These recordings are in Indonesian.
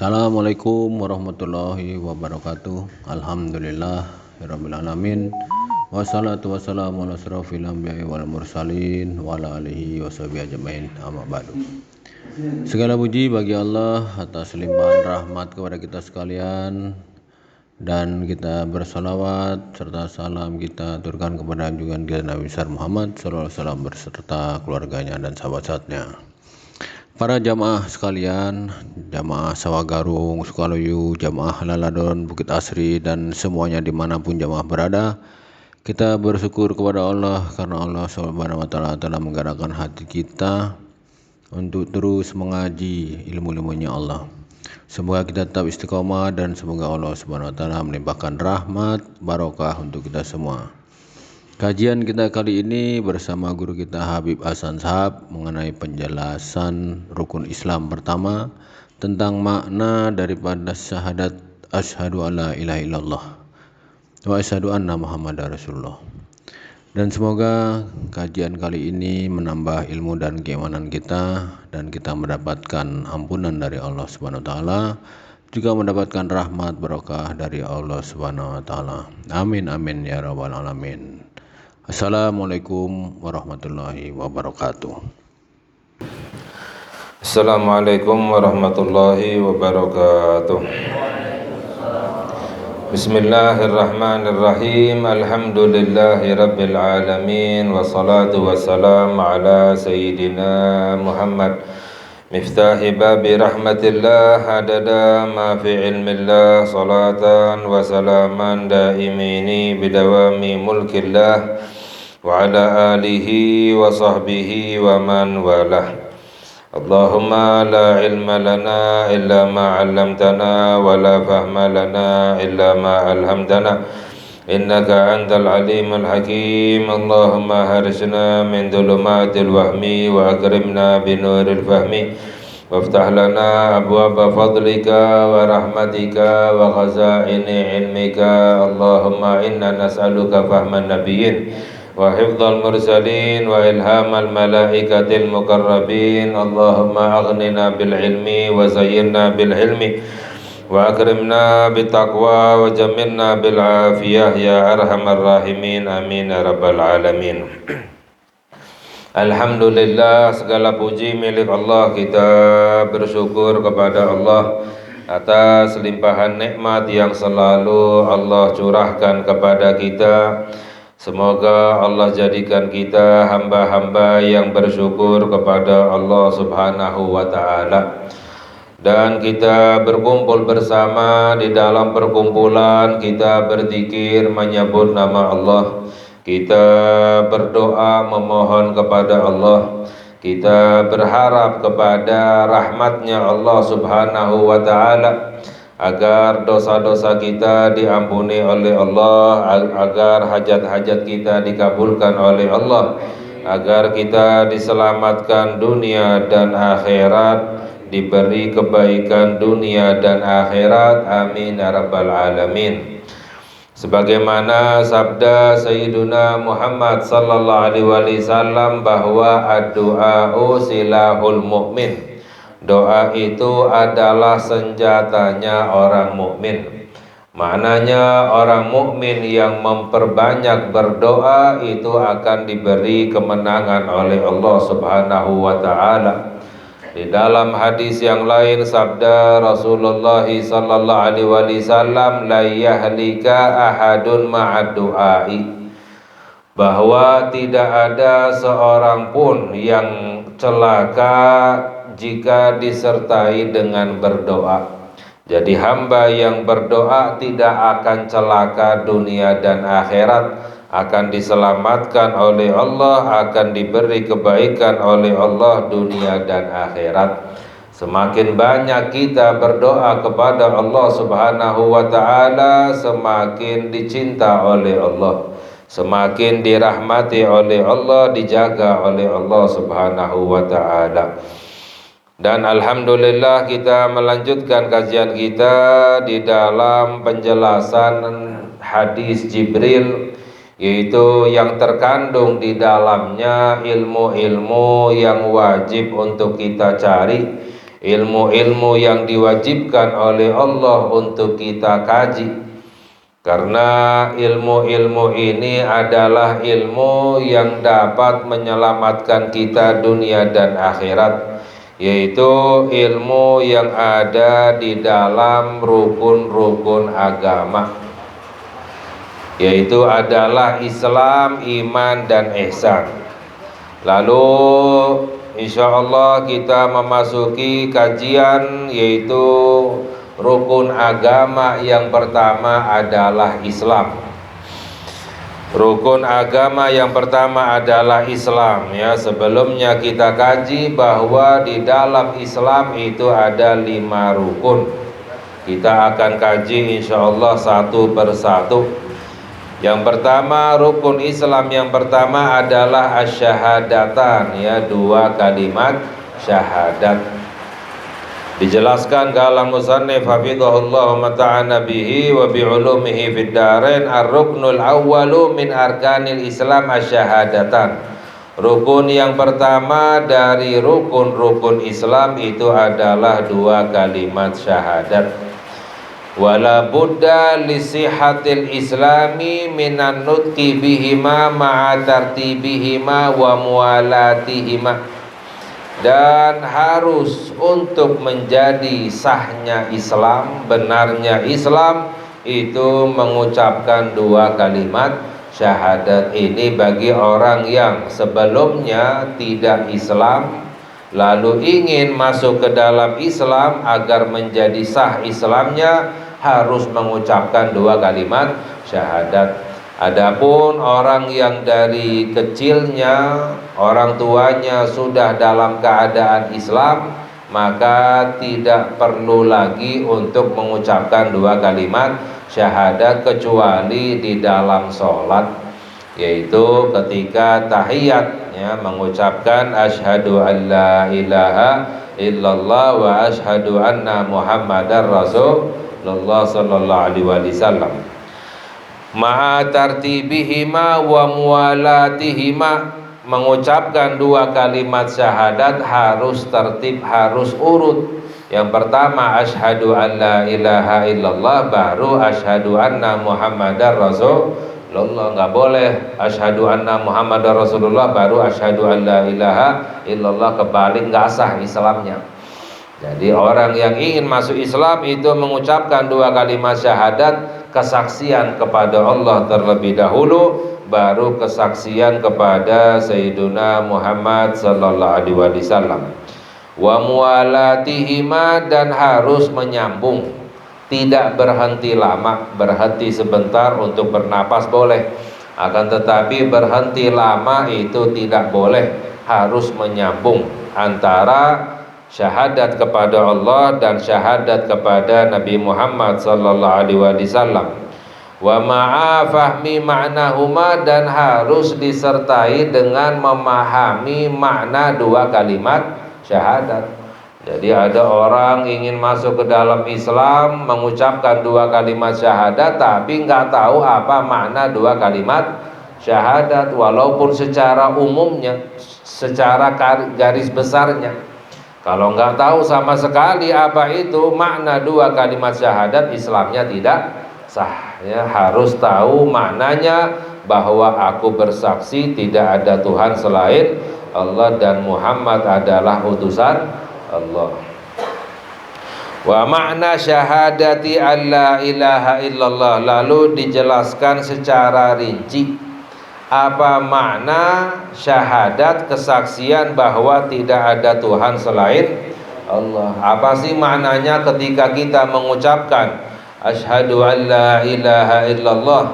Assalamualaikum warahmatullahi wabarakatuh. Alhamdulillahirabbil alamin. Wassalatu wassalamu ala asrofil anbiya'i wal mursalin wa ala alihi washabihi ajmain. Amma ba'du. Segala puji bagi Allah atas limpahan rahmat kepada kita sekalian, dan kita bersalawat serta salam kita aturkan kepada junjungan kita Nabi besar Muhammad sallallahu alaihi wasallam berserta keluarganya dan sahabat-sahabatnya. Para jamaah sekalian, jamaah Sawagarung, Sukaluyu, jamaah Laladon, Bukit Asri, dan semuanya dimanapun jamaah berada, kita bersyukur kepada Allah karena Allah Subhanahu wa Ta'ala telah menggerakkan hati kita untuk terus mengaji ilmu-ilmunya Allah. Semoga kita tetap istiqomah dan semoga Allah Subhanahu wa Ta'ala melimpahkan rahmat barokah untuk kita semua. Kajian kita kali ini bersama guru kita Habib Hasan Shahab mengenai penjelasan rukun Islam pertama tentang makna daripada syahadat asyhadu alla ilaha illallah wa asyhadu anna muhammadar rasulullah. Dan semoga kajian kali ini menambah ilmu dan keimanan kita, dan kita mendapatkan ampunan dari Allah Subhanahu wa Ta'ala, juga mendapatkan rahmat barokah dari Allah Subhanahu wa Ta'ala. Amin amin ya rabbal alamin. Assalamualaikum warahmatullahi wabarakatuh. Assalamualaikum warahmatullahi wabarakatuh. Bismillahirrahmanirrahim. Alhamdulillahi rabbil alamin. Wassalatu wassalamu ala sayyidina Muhammad miftahi babi rahmatillah adada ma fi ilmillah. Salatan wa salaman daimini bidawami mulkillah wa ala alihi wa sahbihi wa man walah. Allahumma la ilma lana illa ma 'allamtana wa la fahma lana illa ma alhamtana innaka antal alimul hakim. Allahumma harisna min dhulumatil wahmi wa akrimna binuril fahmi waftah lana abwaba fadlika wa rahmatika wa khazaini ilmika. Allahumma inna nas'aluka fahman nabiyyin wa hifdzal mursalin wa ilhamal malaikatil muqarrabin. Allahumma aghnina bil ilmi wa zayyinna bil hilmi wa akrimna bit taqwa wa jammilna bil afiyah ya arhamar rahimin. Amin ya rabbal alamin. Alhamdulillah, segala puji milik Allah. Kita bersyukur kepada Allah atas limpahan nikmat yang selalu Allah curahkan kepada kita. Semoga Allah jadikan kita hamba-hamba yang bersyukur kepada Allah Subhanahu wa Ta'ala. Dan kita berkumpul bersama di dalam perkumpulan, kita berzikir menyebut nama Allah, kita berdoa memohon kepada Allah, kita berharap kepada rahmatnya Allah Subhanahu wa Ta'ala, agar dosa-dosa kita diampuni oleh Allah, agar hajat-hajat kita dikabulkan oleh Allah, agar kita diselamatkan dunia dan akhirat, diberi kebaikan dunia dan akhirat. Amin ya rabbal alamin. Sebagaimana sabda Sayyiduna Muhammad sallallahu alaihi wasallam bahwa ad-du'a'u silahul mu'min. Doa itu adalah senjatanya orang mukmin. Maknanya orang mukmin yang memperbanyak berdoa itu akan diberi kemenangan oleh Allah Subhanahu wa Ta'ala. Di dalam hadis yang lain sabda Rasulullah sallallahu alaihi wasallam, la yahlika ahadun ma'ad du'ai, bahwa tidak ada seorang pun yang celaka jika disertai dengan berdoa. Jadi hamba yang berdoa tidak akan celaka dunia dan akhirat, akan diselamatkan oleh Allah, akan diberi kebaikan oleh Allah dunia dan akhirat. Semakin banyak kita berdoa kepada Allah Subhanahu wa Ta'ala, semakin dicinta oleh Allah, semakin dirahmati oleh Allah, dijaga oleh Allah Subhanahu wa Ta'ala. Dan alhamdulillah kita melanjutkan kajian kita di dalam penjelasan hadis Jibril, yaitu yang terkandung di dalamnya ilmu-ilmu yang wajib untuk kita cari, ilmu-ilmu yang diwajibkan oleh Allah untuk kita kaji, karena ilmu-ilmu ini adalah ilmu yang dapat menyelamatkan kita dunia dan akhirat, yaitu ilmu yang ada di dalam rukun-rukun agama, yaitu adalah Islam, iman, dan ihsan. Lalu insyaallah kita memasuki kajian, yaitu rukun agama yang pertama adalah Islam. Rukun agama yang pertama adalah Islam, ya. Sebelumnya kita kaji bahwa di dalam Islam itu ada 5 rukun. Kita akan kaji insyaallah satu persatu. Yang pertama, rukun Islam yang pertama adalah asyhadatan, ya, 2 kalimat syahadat. Dijelaskan dalam musannif hafizahullah wa ta'ala bihi wa bi'ulumihi fid darain, ar-ruknul awwalu min arkanil Islam asyhadatan. Rukun yang pertama dari rukun-rukun Islam itu adalah 2 kalimat syahadat. Wala budda li sihhatil islami minan nutqi bihima ma'a tartibihima wa muwalatihima. Dan harus untuk menjadi sahnya Islam, benarnya Islam, itu mengucapkan 2 kalimat syahadat ini bagi orang yang sebelumnya tidak Islam, lalu ingin masuk ke dalam Islam. Agar menjadi sah Islamnya harus mengucapkan 2 kalimat syahadat. Adapun orang yang dari kecilnya orang tuanya sudah dalam keadaan Islam, maka tidak perlu lagi untuk mengucapkan 2 kalimat syahadat kecuali di dalam sholat, yaitu ketika tahiyat, ya, mengucapkan asyhadu an la ilaha illallah wa asyhadu anna muhammadar rasulullah sallallahu alaihi wasallam. Ma'a tartibihima wa muwalatihima, mengucapkan 2 kalimat syahadat harus tertib, harus urut. Yang pertama asyhadu an la ilaha illallah, baru asyhadu anna muhammadar rasulullah. Enggak boleh asyhadu anna muhammadar rasulullah baru asyhadu an la ilaha illallah, kebalik, enggak sah Islamnya. Jadi orang yang ingin masuk Islam itu mengucapkan 2 kalimat syahadat, kesaksian kepada Allah terlebih dahulu, baru kesaksian kepada Sayyiduna Muhammad sallallahu alaihi wasallam. Wa muwalatihima, dan harus menyambung, tidak berhenti lama. Berhenti sebentar untuk bernapas boleh, akan tetapi berhenti lama itu tidak boleh. Harus menyambung antara syahadat kepada Allah dan syahadat kepada Nabi Muhammad sallallahu alaihi wasallam. Wa ma'a fahmi ma'nahuma, dan harus disertai dengan memahami makna 2 kalimat syahadat. Jadi ada orang ingin masuk ke dalam Islam, mengucapkan 2 kalimat syahadat, tapi nggak tahu apa makna 2 kalimat syahadat, walaupun secara umumnya, secara garis besarnya. Kalau nggak tahu sama sekali apa itu makna 2 kalimat syahadat, Islamnya tidak sah, ya. Harus tahu maknanya, bahwa aku bersaksi tidak ada Tuhan selain Allah dan Muhammad adalah utusan Allah. Wa makna syahadati alla ilaha illallah, lalu dijelaskan secara rinci apa makna syahadat, kesaksian bahwa tidak ada Tuhan selain Allah. Apa sih maknanya ketika kita mengucapkan asyhadu an la ilaha illallah?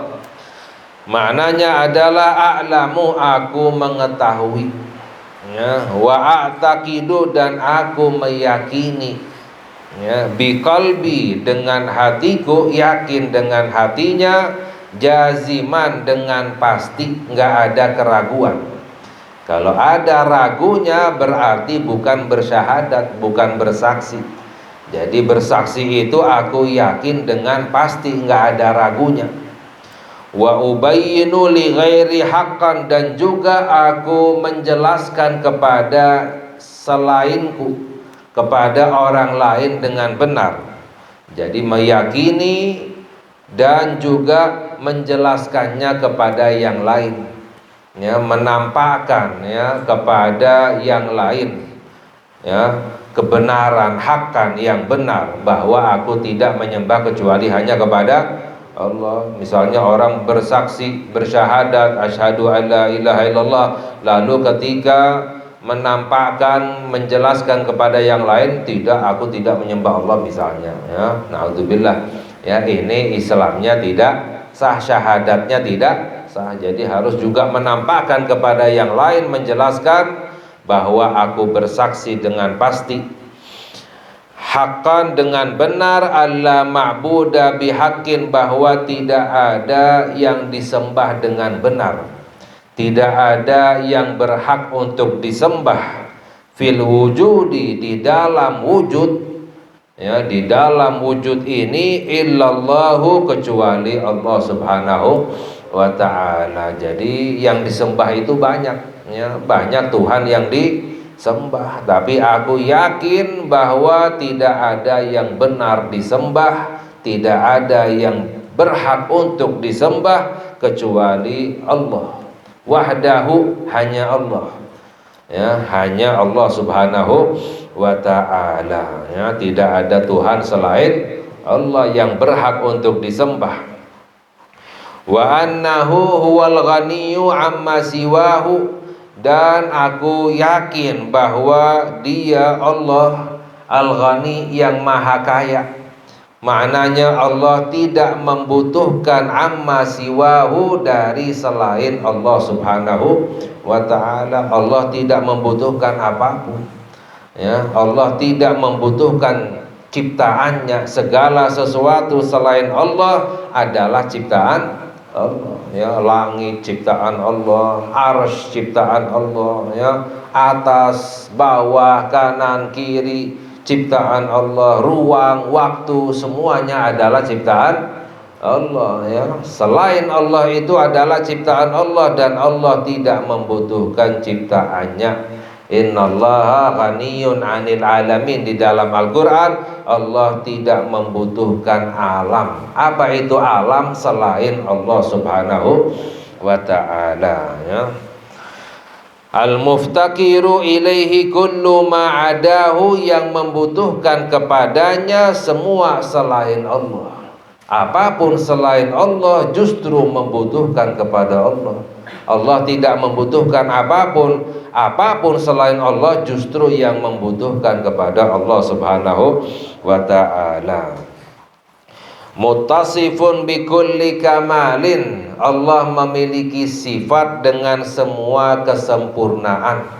Maknanya adalah a'lamu, aku mengetahui, ya, wa a'taqidu, dan aku meyakini, ya, biqalbi, dengan hatiku, yakin dengan hatinya, jaziman, dengan pasti, nggak ada keraguan. Kalau ada ragunya berarti bukan bersyahadat, bukan bersaksi. Jadi bersaksi itu aku yakin dengan pasti, nggak ada ragunya. Wa ubayyinu li ghairi haqqan, dan juga aku menjelaskan kepada selainku, kepada orang lain dengan benar. Jadi meyakini dan juga menjelaskannya kepada yang lain, ya, menampakkan ya kepada yang lain ya kebenaran, hakan yang benar, bahwa aku tidak menyembah kecuali hanya kepada Allah. Misalnya orang bersaksi, bersyahadat asyhadu alla ilaha illallah, lalu ketika menampakkan, menjelaskan kepada yang lain, tidak, aku tidak menyembah Allah misalnya, ya, naudzubillah, ya, ini Islamnya tidak sah, syahadatnya tidak sah. Jadi harus juga menampakkan kepada yang lain, menjelaskan bahwa aku bersaksi dengan pasti, haqqan dengan benar, alla ma'buda bihaqqin, bahwa tidak ada yang disembah dengan benar, tidak ada yang berhak untuk disembah, fil wujudi, di dalam wujud, ya, di dalam wujud ini, illallahu, kecuali Allah subhanahu wa ta'ala. Jadi yang disembah itu banyak, ya, banyak Tuhan yang disembah, tapi aku yakin bahwa tidak ada yang benar disembah, tidak ada yang berhak untuk disembah kecuali Allah wahdahu, hanya Allah, ya, hanya Allah subhanahu wa ta'ala, ya, tidak ada Tuhan selain Allah yang berhak untuk disembah. Wa annahu huwal ghaniyyu amma siwahu, dan aku yakin bahwa dia Allah al-ghani, yang maha kaya. Maknanya Allah tidak membutuhkan amma siwahu, dari selain Allah subhanahu wa ta'ala. Allah tidak membutuhkan apapun, ya, Allah tidak membutuhkan ciptaannya. Segala sesuatu selain Allah adalah ciptaan Allah, ya, langit ciptaan Allah, arsy ciptaan Allah, ya, atas, bawah, kanan, kiri ciptaan Allah, ruang, waktu, semuanya adalah ciptaan Allah, ya. Selain Allah itu adalah ciptaan Allah, dan Allah tidak membutuhkan ciptaannya. Innallaha ghaniyun 'anil alamin, di dalam Al-Qur'an Allah tidak membutuhkan alam. Apa itu alam selain Allah subhanahu wa ta'ala, ya. Al-muftakiru ilaihi kullu ma'adahu, yang membutuhkan kepadanya semua selain Allah. Apapun selain Allah justru membutuhkan kepada Allah. Allah tidak membutuhkan apapun, apapun selain Allah justru yang membutuhkan kepada Allah subhanahu wa ta'ala. Muttasifun bikulli kamalin, Allah memiliki sifat dengan semua kesempurnaan.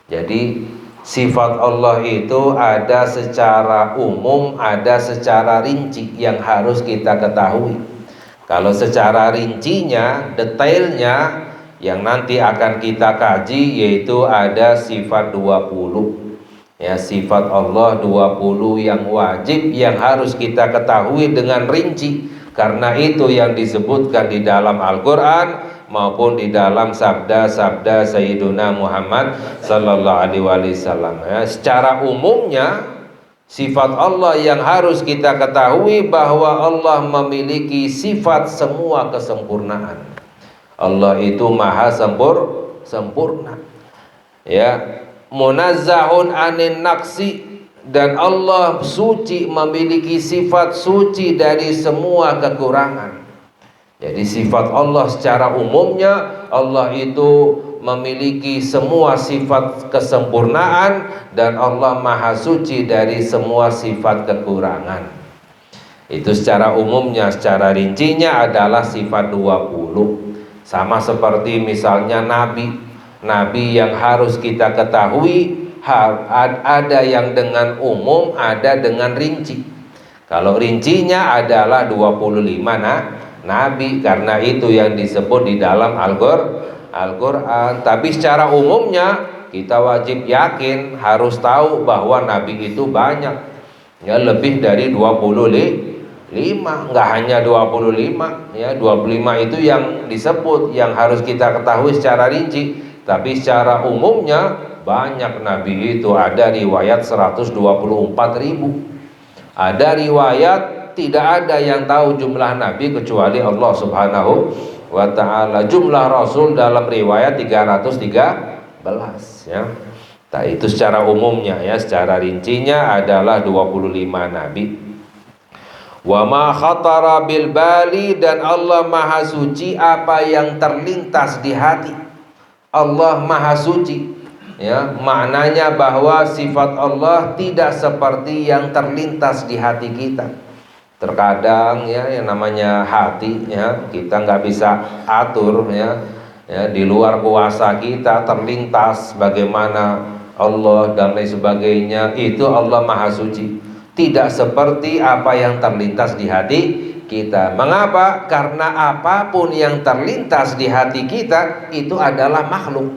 Jadi sifat Allah itu ada secara umum, ada secara rinci yang harus kita ketahui. Kalau secara rincinya, detailnya, yang nanti akan kita kaji, yaitu ada sifat 20, ya, sifat Allah 20 yang wajib, yang harus kita ketahui dengan rinci, karena itu yang disebutkan di dalam Al-Quran maupun di dalam sabda-sabda Sayyiduna Muhammad sallallahu alaihi wasallam, ya. Secara umumnya sifat Allah yang harus kita ketahui bahwa Allah memiliki sifat semua kesempurnaan. Allah itu maha sempurna, ya, munazzahun anin naqsi, dan Allah suci, memiliki sifat suci dari semua kekurangan. Jadi sifat Allah secara umumnya, Allah itu memiliki semua sifat kesempurnaan, dan Allah maha suci dari semua sifat kekurangan. Itu secara umumnya. Secara rincinya adalah sifat 20. Sama seperti misalnya Nabi yang harus kita ketahui, ada yang dengan umum, ada dengan rinci. Kalau rincinya adalah 25 Nabi, karena itu yang disebut di dalam Al-Quran. Tapi secara umumnya kita wajib yakin, harus tahu bahwa Nabi itu banyak, ya, lebih dari 25, nggak hanya 25, ya, 25 itu yang disebut, yang harus kita ketahui secara rinci. Tapi secara umumnya banyak nabi itu, ada riwayat 124.000. Ada riwayat tidak ada yang tahu jumlah nabi kecuali Allah Subhanahu wa ta'ala. Jumlah rasul dalam riwayat 313 ya. Nah, itu secara umumnya ya, secara rincinya adalah 25 nabi. Wa ma khatara bil bali, dan Allah maha suci apa yang terlintas di hati. Allah maha suci ya, maknanya bahwa sifat Allah tidak seperti yang terlintas di hati kita. Terkadang ya, yang namanya hati ya, kita nggak bisa atur ya, di luar kuasa kita, terlintas bagaimana Allah dan lain sebagainya. Itu Allah maha suci, tidak seperti apa yang terlintas di hati kita. Mengapa? Karena apapun yang terlintas di hati kita itu adalah makhluk,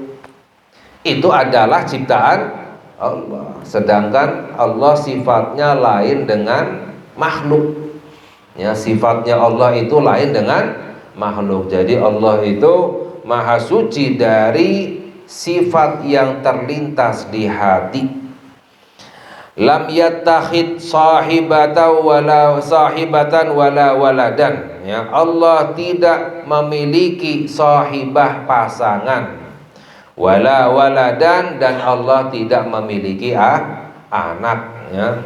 itu adalah ciptaan Allah. Sedangkan Allah sifatnya lain dengan makhluk ya, sifatnya Allah itu lain dengan makhluk. Jadi Allah itu maha suci dari sifat yang terlintas di hati. Lam yattakhid sahibatan wala waladan ya, Allah tidak memiliki sahibah pasangan, wala waladan, dan Allah tidak memiliki anak ya.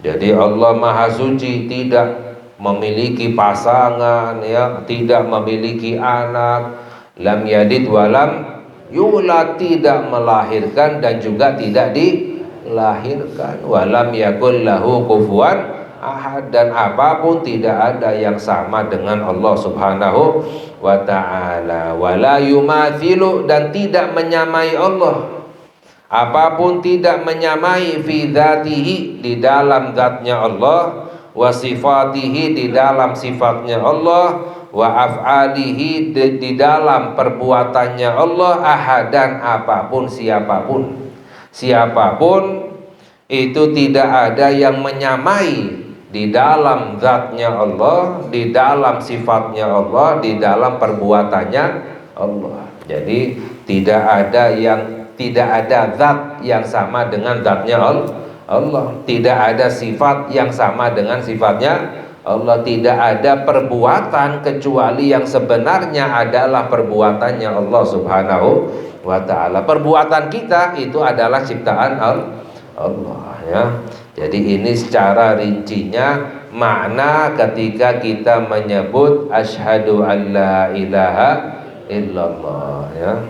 Jadi Allah maha suci, tidak memiliki pasangan ya, tidak memiliki anak. Lam yalid walam yulad, tidak melahirkan dan juga tidak dilahirkan. Walam yakul lahu kufuwan ahad, dan apapun tidak ada yang sama dengan Allah Subhanahu wa ta'ala. Wala yumathilu, dan tidak menyamai Allah. Apapun tidak menyamai fi dzatihi, di dalam zatnya Allah, wa sifatihi, di dalam sifatnya Allah, wa af'alihi, di dalam perbuatannya Allah, ahadan, apapun, siapapun itu tidak ada yang menyamai di dalam zatnya Allah, di dalam sifatnya Allah, di dalam perbuatannya Allah. Jadi tidak ada zat yang sama dengan zatnya Allah, tidak ada sifat yang sama dengan sifatnya Allah, tidak ada perbuatan kecuali yang sebenarnya adalah perbuatannya Allah Subhanahu wa ta'ala. Perbuatan kita itu adalah ciptaan Allah ya. Jadi ini secara rincinya makna ketika kita menyebut asyhadu an la ilaha illallah ya.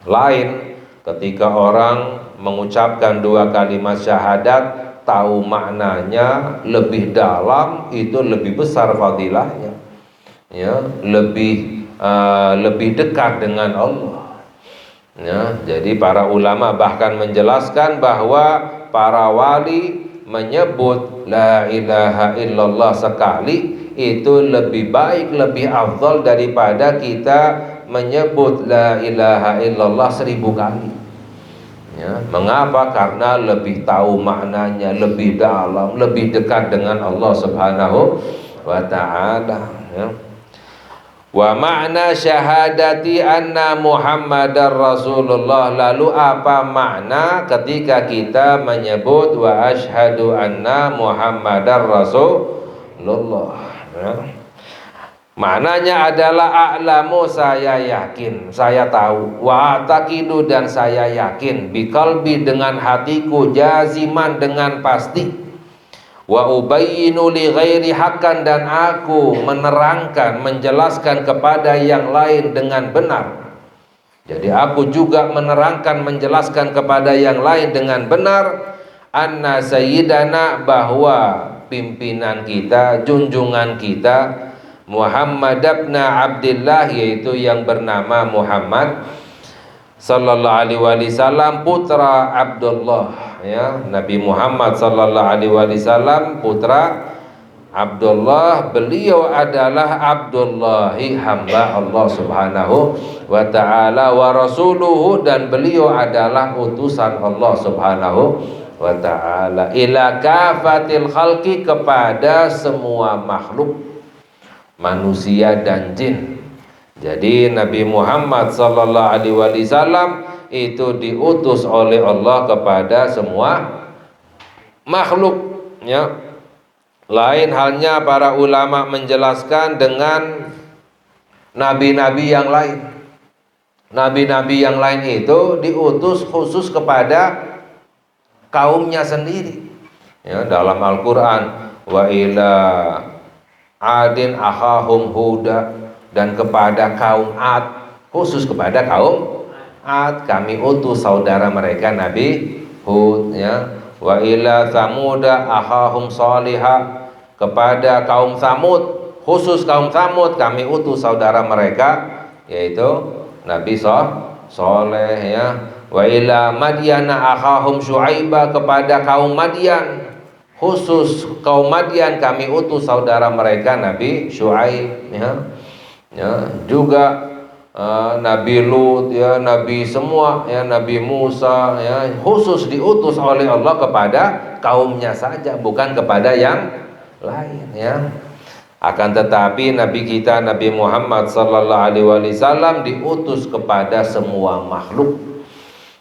Lain ketika orang mengucapkan dua kalimat syahadat, tahu maknanya lebih dalam, itu lebih besar fadilahnya ya, lebih dekat dengan Allah ya. Jadi para ulama bahkan menjelaskan bahwa para wali menyebut la ilaha illallah sekali itu lebih baik, lebih afdal daripada kita menyebut la ilaha illallah 1000 kali ya. Mengapa? Karena lebih tahu maknanya, lebih dalam, lebih dekat dengan Allah Subhanahu wa ta'ala ya. Wa ma'na syahadati anna Muhammadar Rasulullah, lalu apa makna ketika kita menyebut wa asyhadu anna Muhammadar Rasulullah ya? Maknanya adalah a'lamu, saya yakin, saya tahu, wa taqidu, dan saya yakin, biqalbi, dengan hatiku, jaziman, dengan pasti, wa ubayyinu li ghairi haqqan, dan aku menerangkan, menjelaskan kepada yang lain dengan benar. Jadi aku juga menerangkan, menjelaskan kepada yang lain dengan benar, anna sayyidana, bahwa pimpinan kita, junjungan kita, Muhammad ibn Abdillah, yaitu yang bernama Muhammad sallallahu alaihi wasallam, putra Abdullah ya. Nabi Muhammad sallallahu alaihi wasallam putra Abdullah, beliau adalah Abdullahi, hamba Allah Subhanahu wa ta'ala, wa rasuluhu, dan beliau adalah utusan Allah Subhanahu wa ta'ala, ila kafatil khalqi, kepada semua makhluk, manusia dan jin. Jadi Nabi Muhammad sallallahu alaihi wasallam itu diutus oleh Allah kepada semua makhluk, ya. Lain halnya para ulama menjelaskan dengan nabi-nabi yang lain. Nabi-nabi yang lain itu diutus khusus kepada kaumnya sendiri. Ya, dalam Al-Qur'an, wa ila adin akhahum huda, dan kepada kaum Ad, khusus kepada kaum Ad kami utus saudara mereka Nabi Hud, ya. Wa ila samuda akhahum salihah, kepada kaum Samud, khusus kaum Samud kami utus saudara mereka yaitu Nabi Soleh, ya. Wa ila Madyana akhahum Syuaibah, kepada kaum Madyan, khusus kaum Madyan kami utus saudara mereka Nabi Syuaib, ya. Ya, juga Nabi Lut, ya, Nabi semua, ya, Nabi Musa, ya, khusus diutus oleh Allah kepada kaumnya saja, bukan kepada yang lain, ya. Akan tetapi Nabi kita Nabi Muhammad sallallahu alaihi wasallam diutus kepada semua makhluk.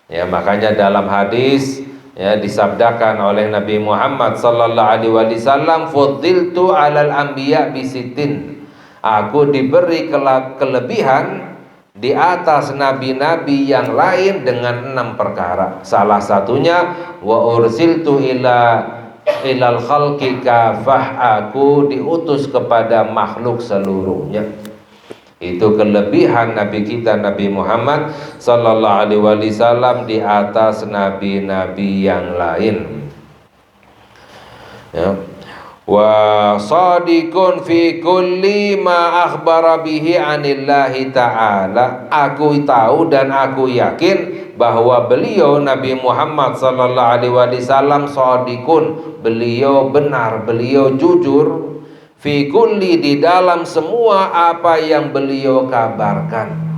Ya, makanya dalam hadis, ya, disabdakan oleh Nabi Muhammad sallallahu alaihi wasallam, fuddiltu 'alal anbiya bisitin. Aku diberi kelebihan di atas nabi-nabi yang lain dengan 6 perkara. Salah satunya wa ursiltu ilal khalqi kafah, aku diutus kepada makhluk seluruhnya. Itu kelebihan Nabi kita Nabi Muhammad sallallahu alaihi wasallam di atas nabi-nabi yang lain, ya. Wa sadiqun fi kulli ma akhbara bihi anillahi ta'ala. Aku tahu dan aku yakin bahwa beliau Nabi Muhammad sallallahu alaihi wasallam sadiqun, beliau benar, beliau jujur, fi kulli, di dalam semua apa yang beliau kabarkan.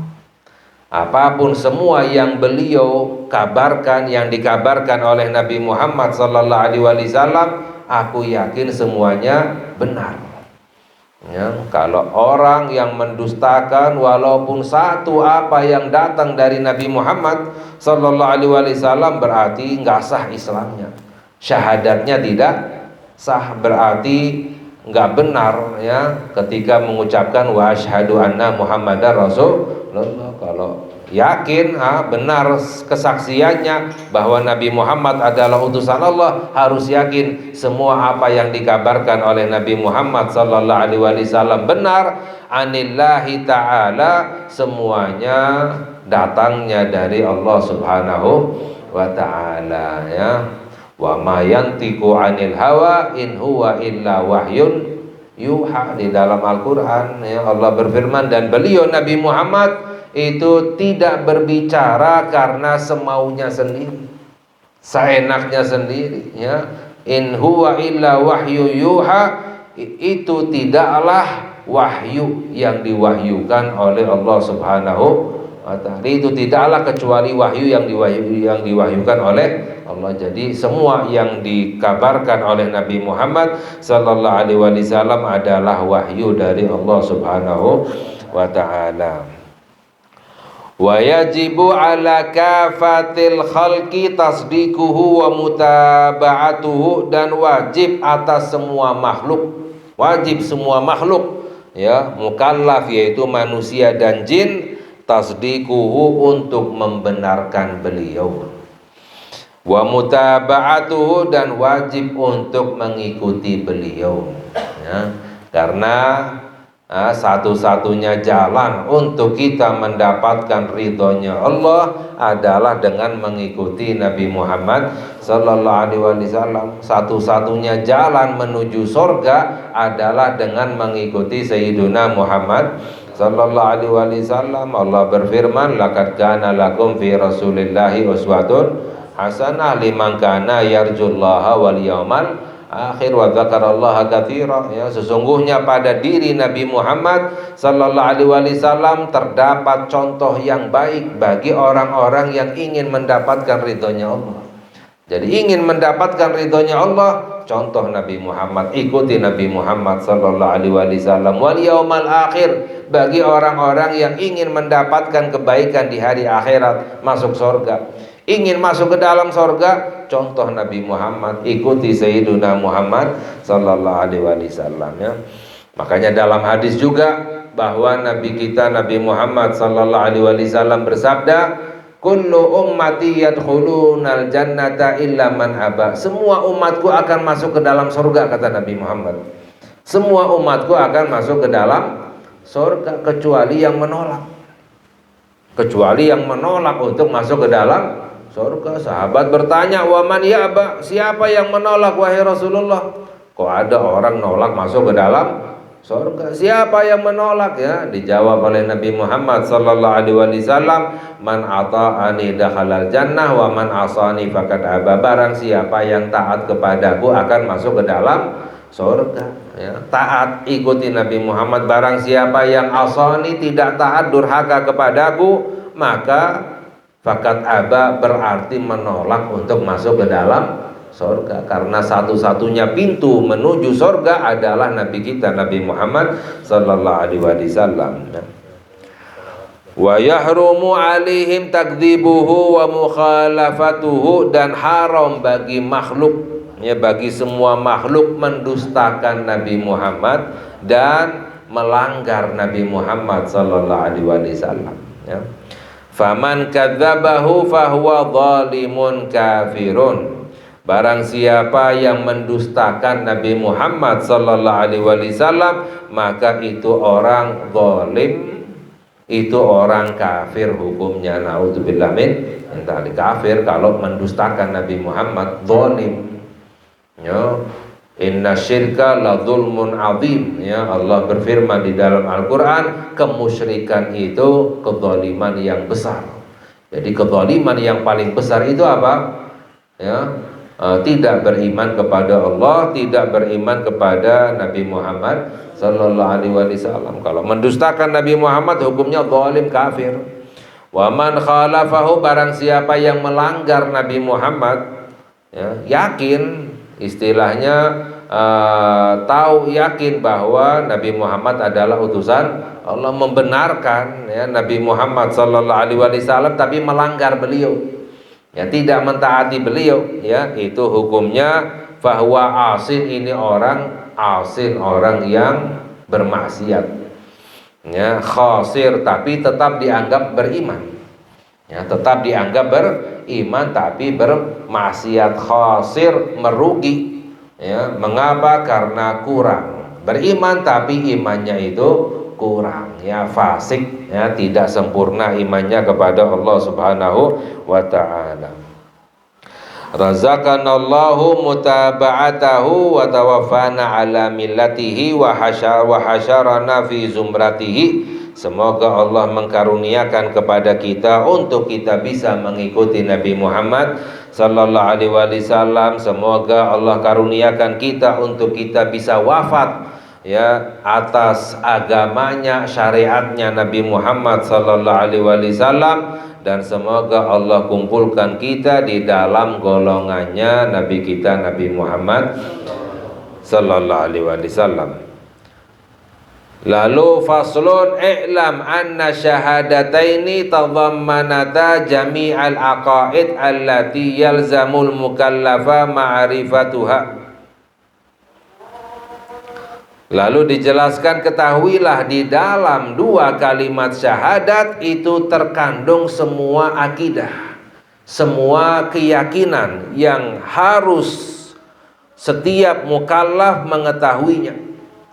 Apapun semua yang beliau kabarkan, yang dikabarkan oleh Nabi Muhammad sallallahu alaihi wasallam, aku yakin semuanya benar. Ya, kalau orang yang mendustakan walaupun satu apa yang datang dari Nabi Muhammad sallallahu alaihi wasallam, berarti nggak sah Islamnya. Syahadatnya tidak sah, berarti nggak benar, ya, ketika mengucapkan wa asyhadu anna Muhammadar Rasulullah. Kalau yakin, benar kesaksiannya bahwa Nabi Muhammad adalah utusan Allah, harus yakin semua apa yang dikabarkan oleh Nabi Muhammad sallallahu alaihi wasallam benar anillahi ta'ala, semuanya datangnya dari Allah Subhanahu wa ta'ala, ya. Wa ma yantiqu 'anil hawa in huwa illa wahyun yuha. Di dalam Al-Qur'an, ya, Allah berfirman, dan beliau Nabi Muhammad itu tidak berbicara karena semaunya sendiri, seenaknya sendiri, ya. In huwa illa wahyu yuha, itu tidaklah wahyu yang diwahyukan oleh Allah Subhanahu wa ta'ala. Itu tidaklah kecuali wahyu yang diwahyukan oleh Allah. Jadi semua yang dikabarkan oleh Nabi Muhammad sallallahu alaihi wasallam adalah wahyu dari Allah Subhanahu wa ta'ala. Wa yajibu ala kafatil khalqi tasdiquhu wa mutaba'atuhu, dan wajib atas semua makhluk, wajib semua makhluk, ya, mukallaf, yaitu manusia dan jin, tasdiquhu, untuk membenarkan beliau, wa mutaba'atuhu, dan wajib untuk mengikuti beliau, ya. Karena satu-satunya jalan untuk kita mendapatkan ridhonya Allah adalah dengan mengikuti Nabi Muhammad sallallahu alaihi wasallam. Satu-satunya jalan menuju surga adalah dengan mengikuti Sayyiduna Muhammad sallallahu alaihi wasallam. Allah berfirman, laqad kana lakum fi rasulillahi uswatun hasanah liman kana yarjullaha wal yaumal akhir wa dzakarallaha katsira, ya. Sesungguhnya pada diri Nabi Muhammad sallallahu alaihi wasallam terdapat contoh yang baik bagi orang-orang yang ingin mendapatkan ridhonya Allah. Jadi ingin mendapatkan ridhonya Allah, contoh Nabi Muhammad, ikuti Nabi Muhammad sallallahu alaihi wasallam. Wal yaumal akhir, bagi orang-orang yang ingin mendapatkan kebaikan di hari akhirat, masuk surga. Ingin masuk ke dalam surga, contoh Nabi Muhammad, ikuti Sayyiduna Muhammad sallallahu alaihi wasallam ya. Makanya dalam hadis juga bahwa Nabi kita Nabi Muhammad sallallahu alaihi wasallam bersabda, kullu ummati yadkhulunal jannata illa man aba. Semua umatku akan masuk ke dalam surga, kata Nabi Muhammad. Semua umatku akan masuk ke dalam surga kecuali yang menolak. Kecuali yang menolak untuk masuk ke dalam surga. Sahabat bertanya, "Wa man ya'ba?" Siapa yang menolak wahai Rasulullah? Kok ada orang nolak masuk ke dalam surga? Siapa yang menolak ya? Dijawab oleh Nabi Muhammad sallallahu alaihi wasallam, man ata'ani dakhalal jannah wa man asani faqad aba. Barang siapa yang taat kepadaku akan masuk ke dalam surga ya. Taat, ikuti Nabi Muhammad. Barang siapa yang asani, tidak taat, durhaka kepadaku, maka faqad aba, berarti menolak untuk masuk ke dalam surga. Karena satu-satunya pintu menuju surga adalah Nabi kita Nabi Muhammad sallallahu alaihi wasallam. Wa yahrumu alaihim takdzibuhu wa mukhalafatuhu, dan haram bagi makhluk ya, bagi semua makhluk mendustakan Nabi Muhammad dan melanggar Nabi Muhammad sallallahu alaihi wasallam ya. Faman kadzabahu fahuwa zalimun kafirun. Barang siapa yang mendustakan Nabi Muhammad sallallahu alaihi wasallam, maka itu orang zalim, itu orang kafir hukumnya. Naudzubillah min dzalik. Kafir kalau mendustakan Nabi Muhammad, zalim. Ya, inna syirka la dzulmun adzim. Ya, Allah berfirman di dalam Al-Qur'an, kemusyrikan itu kezaliman yang besar. Jadi kezaliman yang paling besar itu apa? Ya, tidak beriman kepada Allah, tidak beriman kepada Nabi Muhammad sallallahu alaihi wasallam. Kalau mendustakan Nabi Muhammad, hukumnya zalim, kafir. Wa man khalafahu, barang siapa yang melanggar Nabi Muhammad ya, yakin, istilahnya tahu, yakin bahwa Nabi Muhammad adalah utusan Allah, membenarkan ya Nabi Muhammad sallallahu alaihi wasallam, tapi melanggar beliau ya, tidak mentaati beliau ya, itu hukumnya fahuwa asin, ini orang asin, orang yang bermaksiat ya, khasir, tapi tetap dianggap beriman ya, tetap dianggap beriman tapi bermaksiat. Khasir, merugi ya. Mengapa? Karena kurang beriman tapi imannya itu kurang ya, fasik ya, tidak sempurna imannya kepada Allah Subhanahu wa ta'ala. Razaqanallahu mutaba'atahu wa tawaffana ala millatihi wa hasyarana fi zumratihi. Semoga Allah mengkaruniakan kepada kita untuk kita bisa mengikuti Nabi Muhammad sallallahu alaihi wasallam. Semoga Allah karuniakan kita untuk kita bisa wafat ya atas agamanya, syariatnya Nabi Muhammad sallallahu alaihi wasallam, dan semoga Allah kumpulkan kita di dalam golongannya Nabi kita Nabi Muhammad sallallahu alaihi wasallam. Lalu faslun, i'lam anna syahadataini tadhammanata jami'al aqaid allati yalzamul mukallafa ma'rifatuha. Lalu dijelaskan, ketahuilah di dalam dua kalimat syahadat itu terkandung semua akidah, semua keyakinan yang harus setiap mukallaf mengetahuinya.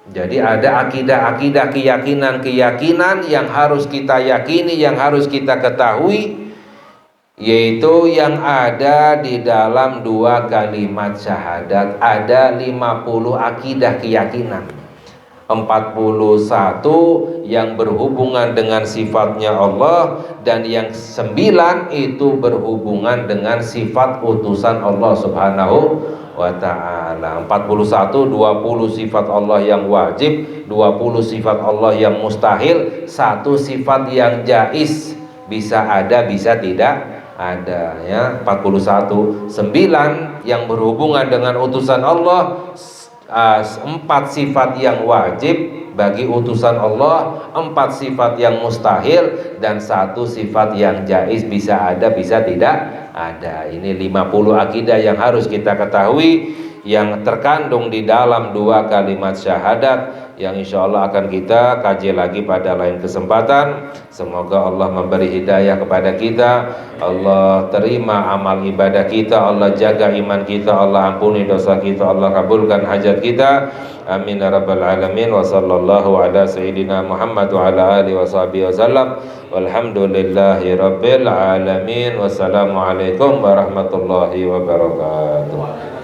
Jadi ada akidah-akidah, keyakinan-keyakinan yang harus kita yakini, yang harus kita ketahui, yaitu yang ada di dalam dua kalimat syahadat. Ada 50 akidah keyakinan, 41 yang berhubungan dengan sifatnya Allah, dan yang 9 itu berhubungan dengan sifat utusan Allah Subhanahu wa ta'ala. 41, 20 sifat Allah yang wajib, 20 sifat Allah yang mustahil, 1 sifat yang jaiz, bisa ada bisa tidak ada ya 41. 9 yang berhubungan dengan utusan Allah, 4 sifat yang wajib bagi utusan Allah, 4 sifat yang mustahil, dan 1 sifat yang jaiz, bisa ada bisa tidak ada. Ini 50 akidah yang harus kita ketahui, yang terkandung di dalam 2 kalimat syahadat, yang insya Allah akan kita kaji lagi pada lain kesempatan. Semoga Allah memberi hidayah kepada kita, Allah terima amal ibadah kita, Allah jaga iman kita, Allah ampuni dosa kita, Allah kabulkan hajat kita. Amin ya rabbal alamin. Wa sallallahu ala sayyidina Muhammad wa ala alihi wa sahbihi wasallam. Walhamdulillahi rabbil alamin. Wassalamualaikum warahmatullahi wabarakatuh.